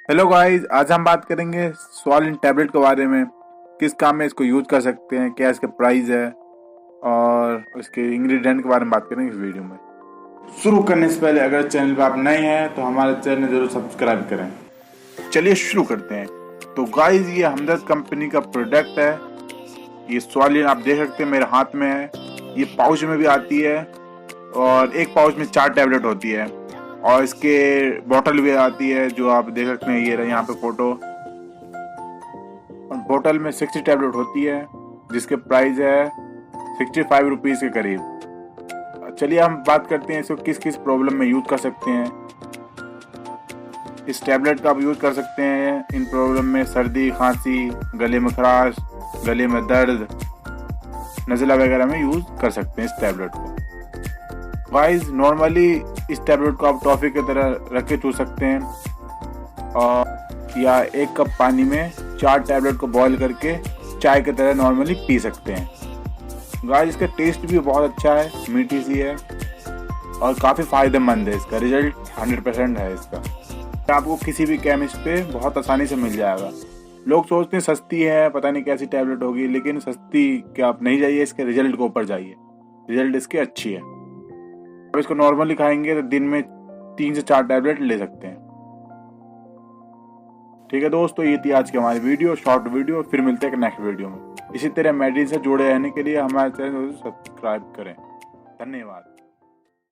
Hello guys, आज हम बात करेंगे स्वालिन टैबलेट के बारे में। किस काम में इसको यूज कर सकते हैं, क्या इसका प्राइस है और इसके इंग्रेडिएंट के बारे में बात करेंगे इस वीडियो में। शुरू करने से पहले अगर चैनल पर आप नए हैं तो हमारे चैनल जरूर सब्सक्राइब करें। चलिए शुरू करते हैं। तो गाइस, ये हमदर्द कंपनी का प्रोडक्ट है। ये स्वालिन आप देख सकते हैं मेरे हाथ में है। ये पाउच में भी आती है और एक पाउच में 4 टैबलेट होती है और इसके बोतल भी आती है जो आप देख सकते हैं। ये रहा यहाँ पे फोटो। और बोतल में 60 टैबलेट होती है जिसके प्राइस है 65 रुपीज़ के करीब। चलिए हम बात करते हैं इसको किस किस प्रॉब्लम में यूज कर सकते हैं। इस टैबलेट का आप यूज कर सकते हैं इन प्रॉब्लम में सर्दी, खांसी, गले में खराश, गले में दर्द, नज़ला वगैरह में यूज कर सकते हैं इस टैबलेट को। गाइस, नॉर्मली इस टैबलेट को आप टॉफी की तरह रख के चू सकते हैं और या 1 कप पानी में 4 टैबलेट को बॉईल करके चाय की तरह नॉर्मली पी सकते हैं। गाइस, इसका टेस्ट भी बहुत अच्छा है, मीठी सी है और काफ़ी फ़ायदेमंद है। इसका रिजल्ट 100% है। इसका आपको किसी भी केमिस्ट पे बहुत आसानी से मिल जाएगा। लोग सोचते हैं सस्ती है, पता नहीं कैसी टैबलेट होगी, लेकिन सस्ती क्या आप नहीं जाइए, इसके रिजल्ट के ऊपर जाइए। रिजल्ट इसकी अच्छी है। अब इसको नॉर्मली खाएंगे तो दिन में 3 से 4 टैबलेट ले सकते हैं। ठीक है दोस्तों, ये थी आज की हमारी वीडियो, शॉर्ट वीडियो। फिर मिलते हैं नेक्स्ट वीडियो में। इसी तरह मेडिसिन से जुड़े रहने के लिए हमारे चैनल को सब्सक्राइब करें। धन्यवाद।